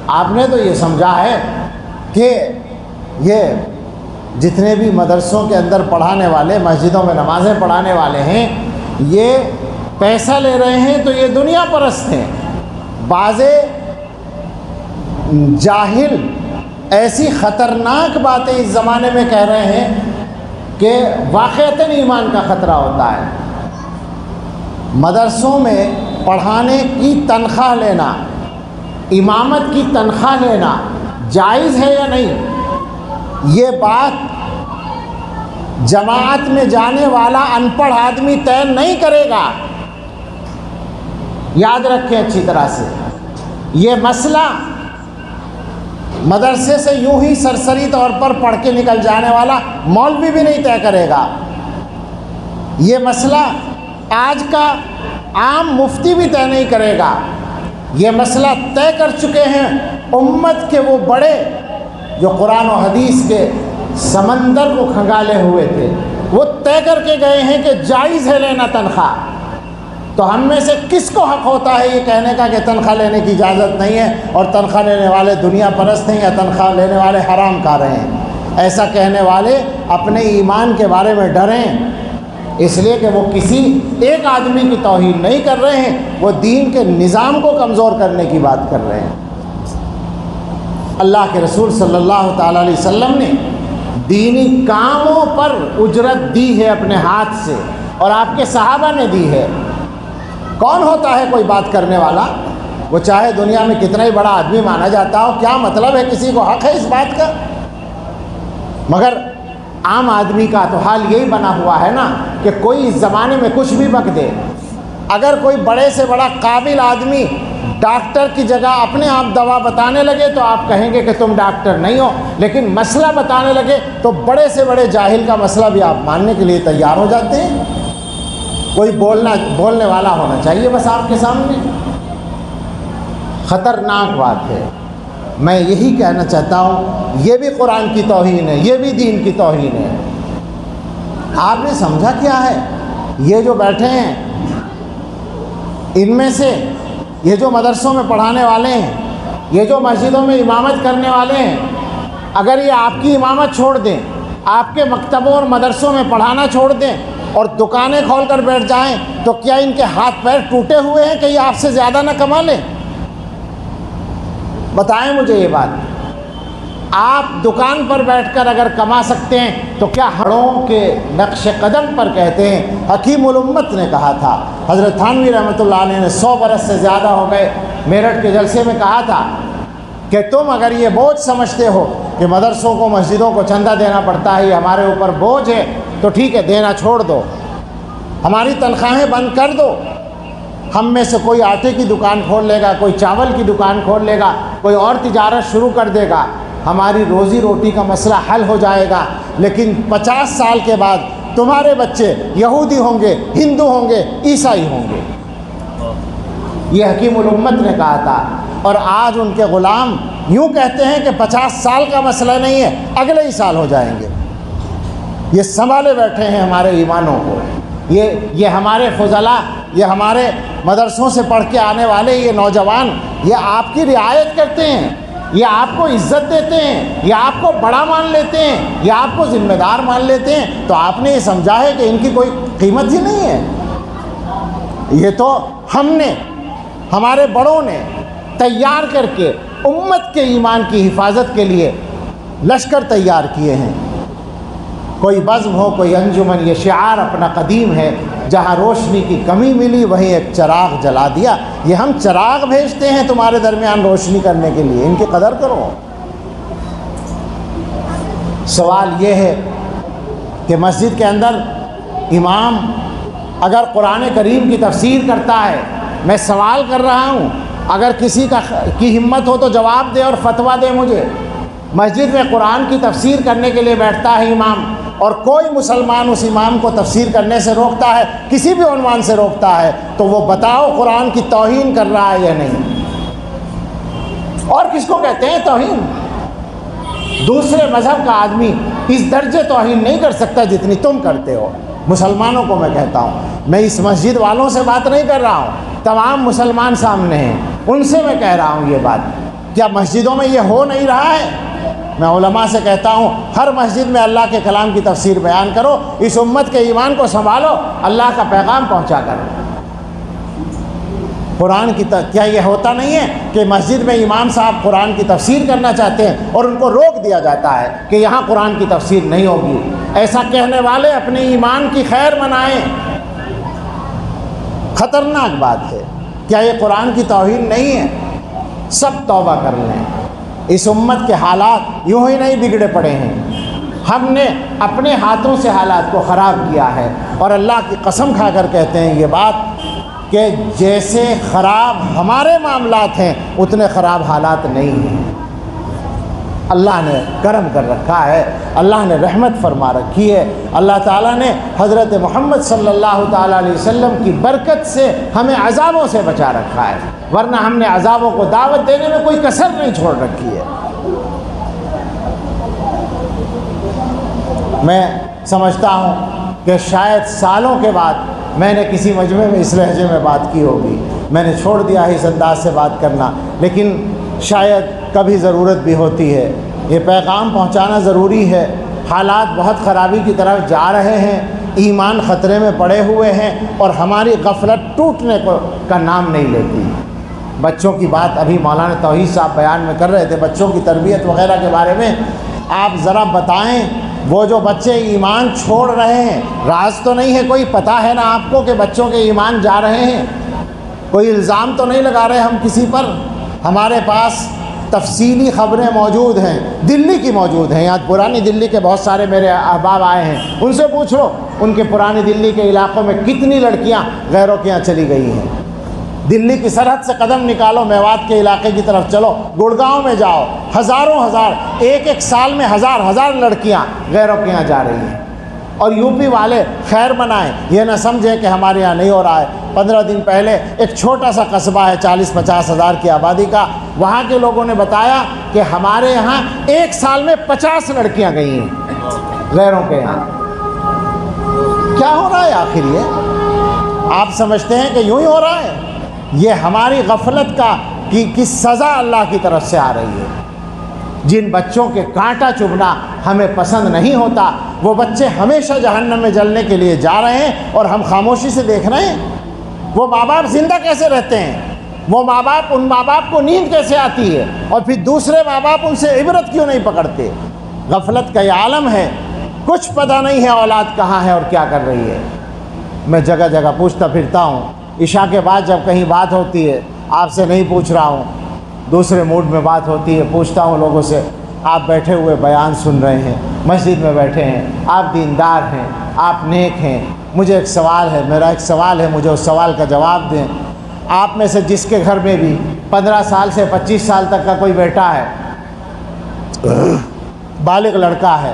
آپ نے تو یہ سمجھا ہے کہ یہ جتنے بھی مدرسوں کے اندر پڑھانے والے، مسجدوں میں نمازیں پڑھانے والے ہیں، یہ پیسہ لے رہے ہیں تو یہ دنیا پرست ہیں۔ بعض جاہل ایسی خطرناک باتیں اس زمانے میں کہہ رہے ہیں کہ واقعتاً ایمان کا خطرہ ہوتا ہے۔ مدرسوں میں پڑھانے کی تنخواہ لینا، امامت کی تنخواہ لینا جائز ہے یا نہیں؟ یہ بات جماعت میں جانے والا ان پڑھ آدمی طے نہیں کرے گا۔ یاد رکھیں اچھی طرح سے، یہ مسئلہ مدرسے سے یوں ہی سرسری طور پر پڑھ کے نکل جانے والا مولوی بھی نہیں طے کرے گا۔ یہ مسئلہ آج کا عام مفتی بھی طے نہیں کرے گا۔ یہ مسئلہ طے کر چکے ہیں امت کے وہ بڑے جو قرآن و حدیث کے سمندر کو کھنگالے ہوئے تھے، وہ طے کر کے گئے ہیں کہ جائز ہے لینا تنخواہ۔ تو ہم میں سے کس کو حق ہوتا ہے یہ کہنے کا کہ تنخواہ لینے کی اجازت نہیں ہے اور تنخواہ لینے والے دنیا پرست ہیں یا تنخواہ لینے والے حرام کار ہیں؟ ایسا کہنے والے اپنے ایمان کے بارے میں ڈریں، اس لیے کہ وہ کسی ایک آدمی کی توہین نہیں کر رہے ہیں، وہ دین کے نظام کو کمزور کرنے کی بات کر رہے ہیں۔ اللہ کے رسول صلی اللہ تعالیٰ علیہ وسلم نے دینی کاموں پر اجرت دی ہے اپنے ہاتھ سے، اور آپ کے صحابہ نے دی ہے۔ کون ہوتا ہے کوئی بات کرنے والا؟ وہ چاہے دنیا میں کتنا ہی بڑا آدمی مانا جاتا ہو، کیا مطلب ہے کسی کو حق ہے اس بات کا؟ مگر عام آدمی کا تو حال یہی بنا ہوا ہے نا کہ کوئی اس زمانے میں کچھ بھی بک دے۔ اگر کوئی بڑے سے بڑا قابل آدمی ڈاکٹر کی جگہ اپنے آپ دوا بتانے لگے تو آپ کہیں گے کہ تم ڈاکٹر نہیں ہو، لیکن مسئلہ بتانے لگے تو بڑے سے بڑے جاہل کا مسئلہ بھی آپ ماننے کے لیے تیار ہو جاتے ہیں۔ کوئی بولنے والا ہونا چاہیے بس آپ کے سامنے۔ خطرناک بات ہے۔ میں یہی کہنا چاہتا ہوں، یہ بھی قرآن کی توہین ہے، یہ بھی دین کی توہین ہے۔ آپ نے سمجھا کیا ہے؟ یہ جو بیٹھے ہیں ان میں سے، یہ جو مدرسوں میں پڑھانے والے ہیں، یہ جو مسجدوں میں امامت کرنے والے ہیں، اگر یہ آپ کی امامت چھوڑ دیں، آپ کے مکتبوں اور مدرسوں میں پڑھانا چھوڑ دیں اور دکانیں کھول کر بیٹھ جائیں تو کیا ان کے ہاتھ پیر ٹوٹے ہوئے ہیں کہ یہ آپ سے زیادہ نہ کما لیں؟ بتائیں مجھے یہ بات۔ آپ دکان پر بیٹھ کر اگر کما سکتے ہیں تو کیا ہڑوں کے نقش قدم پر کہتے ہیں؟ حکیم الامت نے کہا تھا، حضرت تھانوی رحمۃ اللہ علیہ نے 100 برس سے زیادہ ہو گئے میرٹھ کے جلسے میں کہا تھا کہ تم اگر یہ بوجھ سمجھتے ہو کہ مدرسوں کو مسجدوں کو چندہ دینا پڑتا ہے، یہ ہمارے اوپر بوجھ ہے، تو ٹھیک ہے، دینا چھوڑ دو، ہماری تنخواہیں بند کر دو۔ ہم میں سے کوئی آٹے کی دکان کھول لے گا، کوئی چاول کی دکان کھول لے گا، کوئی اور تجارت شروع کر دے گا، ہماری روزی روٹی کا مسئلہ حل ہو جائے گا۔ لیکن 50 سال کے بعد تمہارے بچے یہودی ہوں گے، ہندو ہوں گے، عیسائی ہوں گے۔ یہ حکیم الامت نے کہا تھا، اور آج ان کے غلام یوں کہتے ہیں کہ 50 سال کا مسئلہ نہیں ہے، اگلے ہی سال ہو جائیں گے۔ یہ سنبھالے بیٹھے ہیں ہمارے ایمانوں کو، یہ ہمارے فضلاء، یہ ہمارے مدرسوں سے پڑھ کے آنے والے یہ نوجوان، یہ آپ کی رعایت کرتے ہیں، یہ آپ کو عزت دیتے ہیں، یہ آپ کو بڑا مان لیتے ہیں، یہ آپ کو ذمہ دار مان لیتے ہیں، تو آپ نے یہ سمجھا ہے کہ ان کی کوئی قیمت ہی نہیں ہے؟ یہ تو ہم نے، ہمارے بڑوں نے تیار کر کے امت کے ایمان کی حفاظت کے لیے لشکر تیار کیے ہیں۔ کوئی بزم ہو، کوئی انجمن، یہ شعار اپنا قدیم ہے، جہاں روشنی کی کمی ملی وہیں ایک چراغ جلا دیا۔ یہ ہم چراغ بھیجتے ہیں تمہارے درمیان روشنی کرنے کے لیے، ان کی قدر کرو۔ سوال یہ ہے کہ مسجد کے اندر امام اگر قرآن کریم کی تفسیر کرتا ہے، میں سوال کر رہا ہوں، اگر کسی کی ہمت ہو تو جواب دے اور فتویٰ دے مجھے۔ مسجد میں قرآن کی تفسیر کرنے کے لیے بیٹھتا ہے امام، اور کوئی مسلمان اس امام کو تفسیر کرنے سے روکتا ہے، کسی بھی عنوان سے روکتا ہے، تو وہ بتاؤ قرآن کی توہین کر رہا ہے یا نہیں؟ اور کس کو کہتے ہیں توہین؟ دوسرے مذہب کا آدمی اس درجے توہین نہیں کر سکتا جتنی تم کرتے ہو۔ مسلمانوں کو میں کہتا ہوں، میں اس مسجد والوں سے بات نہیں کر رہا ہوں، تمام مسلمان سامنے ہیں، ان سے میں کہہ رہا ہوں یہ بات کیا مسجدوں میں یہ ہو نہیں رہا ہے؟ میں علماء سے کہتا ہوں ہر مسجد میں اللہ کے کلام کی تفسیر بیان کرو، اس امت کے ایمان کو سنبھالو، اللہ کا پیغام پہنچا کرو۔ قرآن کی کیا یہ ہوتا نہیں ہے کہ مسجد میں امام صاحب قرآن کی تفسیر کرنا چاہتے ہیں اور ان کو روک دیا جاتا ہے کہ یہاں قرآن کی تفسیر نہیں ہوگی؟ ایسا کہنے والے اپنے ایمان کی خیر منائیں، خطرناک بات ہے۔ کیا یہ قرآن کی توہین نہیں ہے؟ سب توبہ کر لیں، اس امت کے حالات یوں ہی نہیں بگڑے پڑے ہیں، ہم نے اپنے ہاتھوں سے حالات کو خراب کیا ہے، اور اللہ کی قسم کھا کر کہتے ہیں یہ بات کہ جیسے خراب ہمارے معاملات ہیں اتنے خراب حالات نہیں ہیں۔ اللہ نے کرم کر رکھا ہے، اللہ نے رحمت فرما رکھی ہے، اللہ تعالیٰ نے حضرت محمد صلی اللہ تعالیٰ علیہ وسلم کی برکت سے ہمیں عذابوں سے بچا رکھا ہے، ورنہ ہم نے عذابوں کو دعوت دینے میں کوئی کسر نہیں چھوڑ رکھی ہے۔ میں سمجھتا ہوں کہ شاید سالوں کے بعد میں نے کسی مجمع میں اس لہجے میں بات کی ہوگی، میں نے چھوڑ دیا ہے اس انداز سے بات کرنا، لیکن شاید کبھی ضرورت بھی ہوتی ہے، یہ پیغام پہنچانا ضروری ہے۔ حالات بہت خرابی کی طرف جا رہے ہیں، ایمان خطرے میں پڑے ہوئے ہیں، اور ہماری غفلت ٹوٹنے کا نام نہیں لیتی۔ بچوں کی بات ابھی مولانا توحید صاحب بیان میں کر رہے تھے، بچوں کی تربیت وغیرہ کے بارے میں آپ ذرا بتائیں، وہ جو بچے ایمان چھوڑ رہے ہیں، راز تو نہیں ہے کوئی، پتہ ہے نا آپ کو کہ بچوں کے ایمان جا رہے ہیں، کوئی الزام تو نہیں لگا رہے ہم کسی پر، ہمارے پاس تفصیلی خبریں موجود ہیں، دلی کی موجود ہیں، یہاں پرانی دلی کے بہت سارے میرے احباب آئے ہیں، ان سے پوچھ لو ان کے پرانی دلی کے علاقوں میں کتنی لڑکیاں غیروں کے یہاں چلی گئی ہیں۔ دلی کی سرحد سے قدم نکالو، میوات کے علاقے کی طرف چلو، گڑگاؤں میں جاؤ، ہزاروں ہزار، ایک سال میں ہزار لڑکیاں غیروں کے یہاں جا رہی ہیں، اور یو پی والے خیر منائیں، یہ نہ سمجھیں کہ ہمارے یہاں نہیں ہو رہا ہے۔ 15 دن پہلے ایک چھوٹا سا قصبہ ہے 40-50 ہزار کی آبادی کا، وہاں کے لوگوں نے بتایا کہ ہمارے یہاں ایک سال میں 50 لڑکیاں گئی ہیں غیروں کے یہاں۔ کیا ہو رہا ہے آخر یہ؟ آپ سمجھتے ہیں کہ یوں ہی ہو رہا ہے؟ یہ ہماری غفلت کی سزا اللہ کی طرف سے آ رہی ہے۔ جن بچوں کے کانٹا چبھنا ہمیں پسند نہیں ہوتا، وہ بچے ہمیشہ جہنم میں جلنے کے لیے جا رہے ہیں، اور ہم خاموشی سے دیکھ رہے ہیں۔ وہ ماں باپ زندہ کیسے رہتے ہیں؟ وہ ان ماں باپ کو نیند کیسے آتی ہے؟ اور پھر دوسرے ماں باپ ان سے عبرت کیوں نہیں پکڑتے؟ غفلت کا یہ عالم ہے، کچھ پتہ نہیں ہے اولاد کہاں ہے اور کیا کر رہی ہے۔ میں جگہ جگہ پوچھتا پھرتا ہوں، عشاء کے بعد جب کہیں بات ہوتی ہے، آپ سے نہیں پوچھ رہا ہوں، دوسرے موڈ میں بات ہوتی ہے، پوچھتا ہوں لوگوں سے، آپ بیٹھے ہوئے بیان سن رہے ہیں، مسجد میں بیٹھے ہیں، آپ دیندار ہیں، آپ نیک ہیں، مجھے ایک سوال ہے، میرا ایک سوال ہے، مجھے اس سوال کا جواب دیں۔ آپ میں سے جس کے گھر میں بھی 15 سال سے 25 سال تک کا کوئی بیٹا ہے، بالغ لڑکا ہے،